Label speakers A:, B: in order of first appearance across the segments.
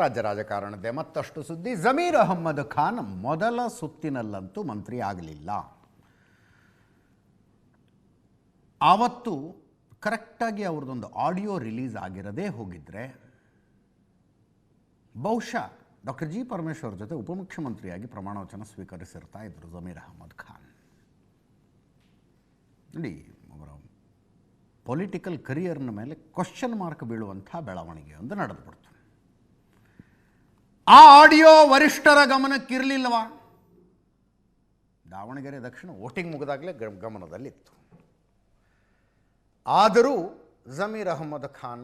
A: ರಾಜ್ಯ ರಾಜಕಾರಣದ ಮತ್ತಷ್ಟು ಸುದ್ದಿ. ಜಮೀರ್ ಅಹಮ್ಮದ್ ಖಾನ್ ಮೊದಲ ಸುತ್ತಿನಲ್ಲಂತೂ ಮಂತ್ರಿ ಆಗಲಿಲ್ಲ. ಆವತ್ತು ಕರೆಕ್ಟಾಗಿ ಅವ್ರದ್ದೊಂದು ಆಡಿಯೋ ರಿಲೀಸ್ ಆಗಿರದೇ ಹೋಗಿದ್ರೆ ಬಹುಶಃ ಡಾಕ್ಟರ್ ಜಿ ಪರಮೇಶ್ವರ್ ಜೊತೆ ಉಪಮುಖ್ಯಮಂತ್ರಿಯಾಗಿ ಪ್ರಮಾಣ ವಚನ ಸ್ವೀಕರಿಸಿರ್ತಾ ಇದ್ರು ಜಮೀರ್ ಅಹಮ್ಮದ್ ಖಾನ್. ನೋಡಿ, ಅವರ ಪೊಲಿಟಿಕಲ್ ಕರಿಯರ್ನ ಮೇಲೆ ಕ್ವಶನ್ ಮಾರ್ಕ್ ಬೀಳುವಂಥ ಬೆಳವಣಿಗೆ ಒಂದು ನಡೆದುಬಿಡ್ತು. ಆ ಆಡಿಯೋ ವರಿಷ್ಠರ ಗಮನಕ್ಕಿರಲಿಲ್ಲವಾ? ದಾವಣಗೆರೆ ದಕ್ಷಿಣ ವೋಟಿಂಗ್ ಮುಗಿದಾಗಲೇ ಗಮನದಲ್ಲಿತ್ತು. ಆದರೂ ಜಮೀರ್ ಅಹಮ್ಮದ್ ಖಾನ್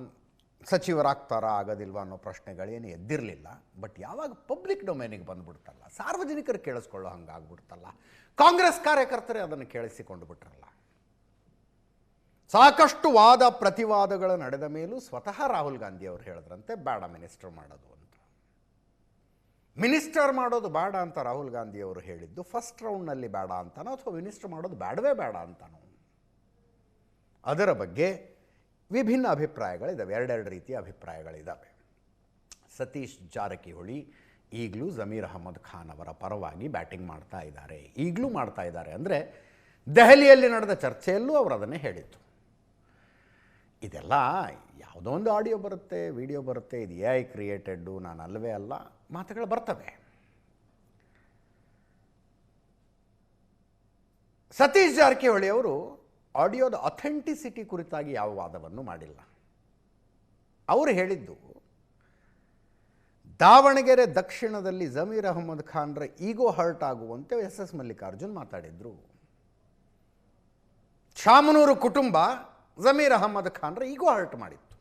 A: ಸಚಿವರಾಗ್ತಾರಾ ಆಗೋದಿಲ್ವಾ ಅನ್ನೋ ಪ್ರಶ್ನೆಗಳೇನು ಎದ್ದಿರಲಿಲ್ಲ. ಬಟ್ ಯಾವಾಗ ಪಬ್ಲಿಕ್ ಡೊಮೇನಿಗೆ ಬಂದುಬಿಡ್ತಲ್ಲ, ಸಾರ್ವಜನಿಕರು ಕೇಳಿಸ್ಕೊಳ್ಳೋ ಹಂಗಾಗ್ಬಿಡ್ತಲ್ಲ, ಕಾಂಗ್ರೆಸ್ ಕಾರ್ಯಕರ್ತರೇ ಅದನ್ನು ಕೇಳಿಸಿಕೊಂಡು ಬಿಟ್ರಲ್ಲ. ಸಾಕಷ್ಟು ವಾದ ಪ್ರತಿವಾದಗಳು ನಡೆದ ಮೇಲೂ ಸ್ವತಃ ರಾಹುಲ್ ಗಾಂಧಿ ಅವರು ಹೇಳಿದ್ರಂತೆ ಬೇಡ ಮಿನಿಸ್ಟರ್ ಮಾಡೋದು ಅಂತ. ಮಿನಿಸ್ಟರ್ ಮಾಡೋದು ಬೇಡ ಅಂತ ರಾಹುಲ್ ಗಾಂಧಿ ಅವರು ಹೇಳಿದ್ದು ಫಸ್ಟ್ ರೌಂಡ್ನಲ್ಲಿ ಬೇಡ ಅಂತಾನೋ ಅಥವಾ ಮಿನಿಸ್ಟರ್ ಮಾಡೋದು ಬೇಡವೇ ಬೇಡ ಅಂತಾನೋ, ಅದರ ಬಗ್ಗೆ ವಿಭಿನ್ನ ಅಭಿಪ್ರಾಯಗಳಿದ್ದಾವೆ. ಎರಡೆರಡು ರೀತಿಯ ಅಭಿಪ್ರಾಯಗಳಿದ್ದಾವೆ. ಸತೀಶ್ ಜಾರಕಿಹೊಳಿ ಈಗಲೂ ಜಮೀರ್ ಅಹಮ್ಮದ್ ಖಾನ್ ಅವರ ಪರವಾಗಿ ಬ್ಯಾಟಿಂಗ್ ಮಾಡ್ತಾ ಇದ್ದಾರೆ. ಈಗಲೂ ಮಾಡ್ತಾ ಇದ್ದಾರೆ ಅಂದರೆ ದೆಹಲಿಯಲ್ಲಿ ನಡೆದ ಚರ್ಚೆಯಲ್ಲೂ ಅವರು ಅದನ್ನೇ ಹೇಳಿತ್ತು. ಇದೆಲ್ಲ ಯಾವುದೋ ಒಂದು ಆಡಿಯೋ ಬರುತ್ತೆ, ವಿಡಿಯೋ ಬರುತ್ತೆ, ಇದು AI ಕ್ರಿಯೇಟೆಡ್ಡು, ನಾನು ಅಲ್ಲವೇ ಅಲ್ಲ, ಮಾತುಗಳು ಬರ್ತವೆ. ಸತೀಶ್ ಜಾರಕಿಹೊಳಿ ಅವರು ಆಡಿಯೋದ ಅಥೆಂಟಿಸಿಟಿ ಕುರಿತಾಗಿ ಯಾವ ವಾದವನ್ನು ಮಾಡಿಲ್ಲ. ಅವರು ಹೇಳಿದ್ದು ದಾವಣಗೆರೆ ದಕ್ಷಿಣದಲ್ಲಿ ಜಮೀರ್ ಅಹಮ್ಮದ್ ಖಾನ್ರ ಈಗೋ ಹರ್ಟ್ ಆಗುವಂತೆ SS ಮಲ್ಲಿಕಾರ್ಜುನ್ ಮಾತಾಡಿದ್ರು. ಶಾಮನೂರು ಕುಟುಂಬ ಜಮೀರ್ ಅಹಮ್ಮದ್ ಖಾನ್ರ ಈಗೋ ಹರ್ಟ್ ಮಾಡಿತ್ತು.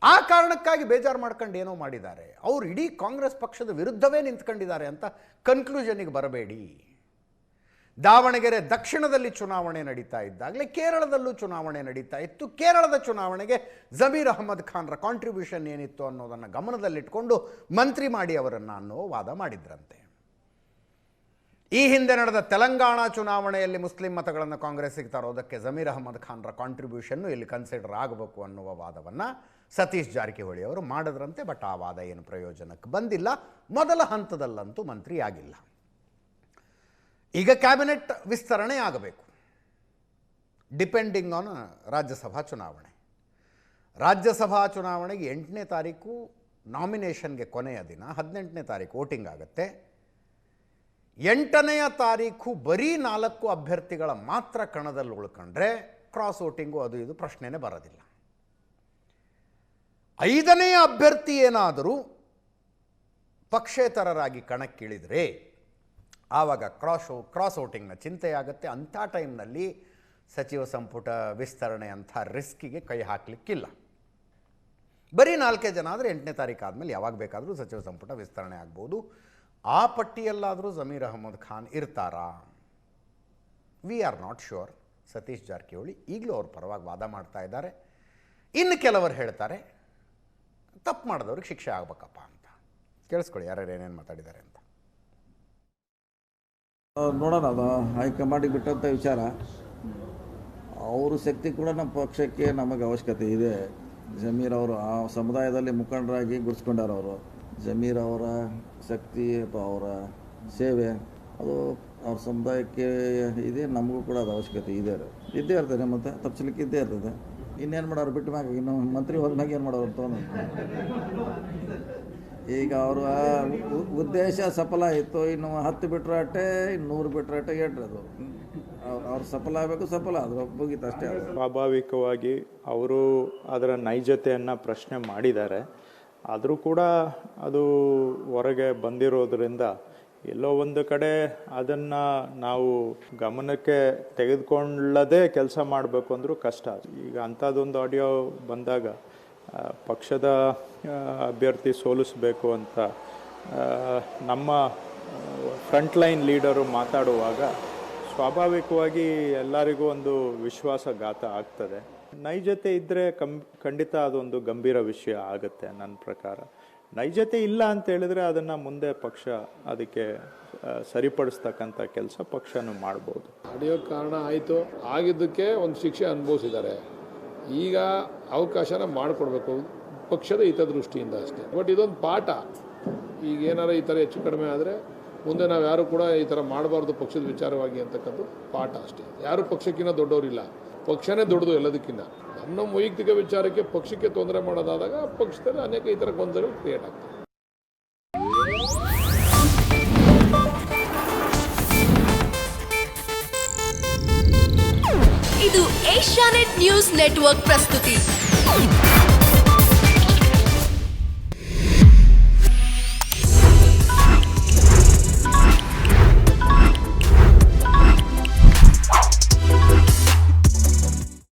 A: ಆ ಕಾರಣಕ್ಕಾಗಿ ಬೇಜಾರು ಮಾಡ್ಕೊಂಡು ಏನೋ ಮಾಡಿದ್ದಾರೆ. ಅವರು ಇಡೀ ಕಾಂಗ್ರೆಸ್ ಪಕ್ಷದ ವಿರುದ್ಧವೇ ನಿಂತ್ಕೊಂಡಿದ್ದಾರೆ ಅಂತ ಕನ್ಕ್ಲೂಷನ್ಗೆ ಬರಬೇಡಿ. ದಾವಣಗೆರೆ ದಕ್ಷಿಣದಲ್ಲಿ ಚುನಾವಣೆ ನಡೀತಾ ಇದ್ದಾಗಲೇ ಕೇರಳದಲ್ಲೂ ಚುನಾವಣೆ ನಡೀತಾ ಇತ್ತು. ಕೇರಳದ ಚುನಾವಣೆಗೆ ಜಮೀರ್ ಅಹಮ್ಮದ್ ಖಾನ್ರ ಕಾಂಟ್ರಿಬ್ಯೂಷನ್ ಏನಿತ್ತು ಅನ್ನೋದನ್ನು ಗಮನದಲ್ಲಿಟ್ಕೊಂಡು ಮಂತ್ರಿ ಮಾಡಿ ಅವರನ್ನು ಅನ್ನೋ ವಾದ ಮಾಡಿದ್ರಂತೆ. ಈ ಹಿಂದೆ ನಡೆದ ತೆಲಂಗಾಣ ಚುನಾವಣೆಯಲ್ಲಿ ಮುಸ್ಲಿಂ ಮತಗಳನ್ನು ಕಾಂಗ್ರೆಸ್ಸಿಗೆ ತರೋದಕ್ಕೆ ಜಮೀರ್ ಅಹಮ್ಮದ್ ಖಾನ್ರ ಕಾಂಟ್ರಿಬ್ಯೂಷನ್ನು ಇಲ್ಲಿ ಕನ್ಸಿಡರ್ ಆಗಬೇಕು ಅನ್ನುವ ವಾದವನ್ನು ಸತೀಶ್ ಜಾರಕಿಹೊಳಿ ಅವರು ಮಾಡಿದ್ರಂತೆ. ಬಟ್ ಆ ವಾದ ಏನು ಪ್ರಯೋಜನಕ್ಕೆ ಬಂದಿಲ್ಲ. ಮೊದಲ ಹಂತದಲ್ಲಂತೂ ಮಂತ್ರಿ ಆಗಿಲ್ಲ. ಈಗ ಕ್ಯಾಬಿನೆಟ್ ವಿಸ್ತರಣೆ ಆಗಬೇಕು, ಡಿಪೆಂಡಿಂಗ್ ಆನ್ ರಾಜ್ಯಸಭಾ ಚುನಾವಣೆ. ರಾಜ್ಯಸಭಾ ಚುನಾವಣೆಗೆ 8ನೇ ತಾರೀಕು ನಾಮಿನೇಷನ್ಗೆ ಕೊನೆಯ ದಿನ, 18ನೇ ತಾರೀಕು ವೋಟಿಂಗ್ ಆಗುತ್ತೆ. 8ನೇ ತಾರೀಕು ಬರೀ 4 ಅಭ್ಯರ್ಥಿಗಳ ಮಾತ್ರ ಕಣದಲ್ಲಿ ಉಳ್ಕೊಂಡ್ರೆ ಕ್ರಾಸ್ ವೋಟಿಂಗು ಅದು ಇದು ಪ್ರಶ್ನೆನೇ ಬರೋದಿಲ್ಲ. 5ನೇ ಅಭ್ಯರ್ಥಿ ಏನಾದರೂ ಪಕ್ಷೇತರರಾಗಿ ಕಣಕ್ಕಿಳಿದರೆ ಆವಾಗ ಕ್ರಾಸ್ ವೋಟಿಂಗ್ನ ಚಿಂತೆಯಾಗುತ್ತೆ. ಅಂಥ ಟೈಮ್ನಲ್ಲಿ ಸಚಿವ ಸಂಪುಟ ವಿಸ್ತರಣೆ ಅಂಥ ರಿಸ್ಕಿಗೆ ಕೈ ಹಾಕಲಿಕ್ಕಿಲ್ಲ. ಬರೀ 4 ಜನ ಆದರೆ 8ನೇ ತಾರೀಕು ಆದಮೇಲೆ ಯಾವಾಗ ಬೇಕಾದರೂ ಸಚಿವ ಸಂಪುಟ ವಿಸ್ತರಣೆ ಆಗ್ಬೋದು. ಆ ಪಟ್ಟಿಯಲ್ಲಾದರೂ ಜಮೀರ್ ಅಹಮ್ಮದ್ ಖಾನ್ ಇರ್ತಾರಾ? We are not sure. Satish Jarkiholi ಈಗಲೂ ಅವ್ರ ಪರವಾಗಿ ವಾದ ಮಾಡ್ತಾ ಇದ್ದಾರೆ. ಇನ್ನು ಕೆಲವರು ಹೇಳ್ತಾರೆ ತಪ್ಪು ಮಾಡಿದವ್ರಿಗೆ ಶಿಕ್ಷೆ ಆಗ್ಬೇಕಪ್ಪ ಅಂತ. ಕೇಳಿಸ್ಕೊಳ್ಳಿ ಯಾರ್ಯಾರು ಏನೇನು ಮಾತಾಡಿದ್ದಾರೆ ಅಂತ.
B: ನೋಡೋಣ, ಅದು ಹೈಕಮಾಂಡಿಗೆ ಬಿಟ್ಟಂಥ ವಿಚಾರ. ಅವರು ಶಕ್ತಿ ಕೂಡ ನಮ್ಮ ಪಕ್ಷಕ್ಕೆ ನಮಗೆ ಅವಶ್ಯಕತೆ ಇದೆ. ಜಮೀರ್ ಅವರು ಆ ಸಮುದಾಯದಲ್ಲಿ ಮುಖಂಡರಾಗಿ ಗುರುತಿಸ್ಕೊಂಡಾರ. ಅವರು ಜಮೀರ್ ಅವರ ಶಕ್ತಿ ಅಥವಾ ಅವರ ಸೇವೆ ಅದು ಅವ್ರ ಸಮುದಾಯಕ್ಕೆ ಇದೆ, ನಮಗೂ ಕೂಡ ಅದು ಅವಶ್ಯಕತೆ ಇದ್ದೇ ಇರ್ತದೆ. ಮತ್ತು ತಪ್ಪಿಸ್ಲಿಕ್ಕೆ ಇದ್ದೇ ಇರ್ತದೆ. ಇನ್ನೇನು ಮಾಡೋರು ಬಿಟ್ಟು ಮ್ಯಾಗ ಇನ್ನು ಮಂತ್ರಿ ಹೋದ್ಮ್ಯಾಗ ಏನು ಮಾಡೋರು ಅಂತ. ಈಗ ಅವರ ಉದ್ದೇಶ ಸಫಲ ಆಯಿತು. ಇನ್ನು 10 ಬಿಟ್ಟರೆ ಅಟ್ಟೆ, 100 ಬಿಟ್ಟರೆ ಅಟ್ಟೆ ಏಟ್ರದು. ಅವ್ರು ಸಫಲ ಆಗಬೇಕು, ಸಫಲ ಆದರೂ ಮುಗೀತು ಅಷ್ಟೇ.
C: ಸ್ವಾಭಾವಿಕವಾಗಿ ಅವರು ಅದರ ನೈಜತೆಯನ್ನು ಪ್ರಶ್ನೆ ಮಾಡಿದ್ದಾರೆ. ಆದರೂ ಕೂಡ ಅದು ಹೊರಗೆ ಬಂದಿರೋದ್ರಿಂದ ಎಲ್ಲೋ ಒಂದು ಕಡೆ ಅದನ್ನು ನಾವು ಗಮನಕ್ಕೆ ತೆಗೆದುಕೊಳ್ಳದೆ ಕೆಲಸ ಮಾಡಬೇಕು ಅಂದರೂ ಕಷ್ಟ. ಈಗ ಅಂಥದ್ದೊಂದು ಆಡಿಯೋ ಬಂದಾಗ ಪಕ್ಷದ ಅಭ್ಯರ್ಥಿ ಸೋಲಿಸಬೇಕು ಅಂತ ನಮ್ಮ ಫ್ರಂಟ್ಲೈನ್ ಲೀಡರು ಮಾತಾಡುವಾಗ ಸ್ವಾಭಾವಿಕವಾಗಿ ಎಲ್ಲರಿಗೂ ಒಂದು ವಿಶ್ವಾಸಘಾತ ಆಗ್ತದೆ. ನೈಜತೆ ಇದ್ದರೆ ಖಂಡಿತ ಅದೊಂದು ಗಂಭೀರ ವಿಷಯ ಆಗುತ್ತೆ. ನನ್ನ ಪ್ರಕಾರ ನೈಜತೆ ಇಲ್ಲ ಅಂತ ಹೇಳಿದ್ರೆ ಅದನ್ನು ಮುಂದೆ ಪಕ್ಷ ಅದಕ್ಕೆ ಸರಿಪಡಿಸ್ತಕ್ಕಂಥ ಕೆಲಸ ಪಕ್ಷನೂ ಮಾಡ್ಬೋದು.
D: ಆಡಿಯೋ ಕಾರಣ ಆಯಿತು, ಆಗಿದ್ದಕ್ಕೆ ಒಂದು ಶಿಕ್ಷೆ ಅನುಭವಿಸಿದ್ದಾರೆ. ಈಗ ಅವಕಾಶನ ಮಾಡಿಕೊಡ್ಬೇಕು. ಪಕ್ಷದ ಹಿತದೃಷ್ಟಿಯಿಂದ ಅಷ್ಟೇ. ಬಟ್ ಇದೊಂದು ಪಾಠ. ಈಗ ಏನಾರ ಈ ಥರ ಹೆಚ್ಚು ಕಡಿಮೆ ಆದರೆ ಮುಂದೆ ನಾವು ಯಾರು ಕೂಡ ಈ ಥರ ಮಾಡಬಾರ್ದು ಪಕ್ಷದ ವಿಚಾರವಾಗಿ ಅಂತಕ್ಕಂಥ ಪಾಠ ಅಷ್ಟೇ. ಯಾರು ಪಕ್ಷಕ್ಕಿಂತ ದೊಡ್ಡವರಿಲ್ಲ, ಪಕ್ಷನೇ ದೊಡ್ಡದು ಎಲ್ಲದಕ್ಕಿಂತ. ನಮ್ಮ ವೈಯಕ್ತಿಕ ವಿಚಾರಕ್ಕೆ ಪಕ್ಷಕ್ಕೆ ತೊಂದರೆ ಮಾಡೋದಾದಾಗ ಪಕ್ಷದಲ್ಲಿ ಅನೇಕ ಈ ಥರ ಗೊಂದಲಗಳು ಕ್ರಿಯೇಟ್ ಆಗ್ತವೆ.
E: ಇದು ಏಷ್ಯಾನೆಟ್ ನ್ಯೂಸ್ ನೆಟ್ವರ್ಕ್ ಪ್ರಸ್ತುತಿ.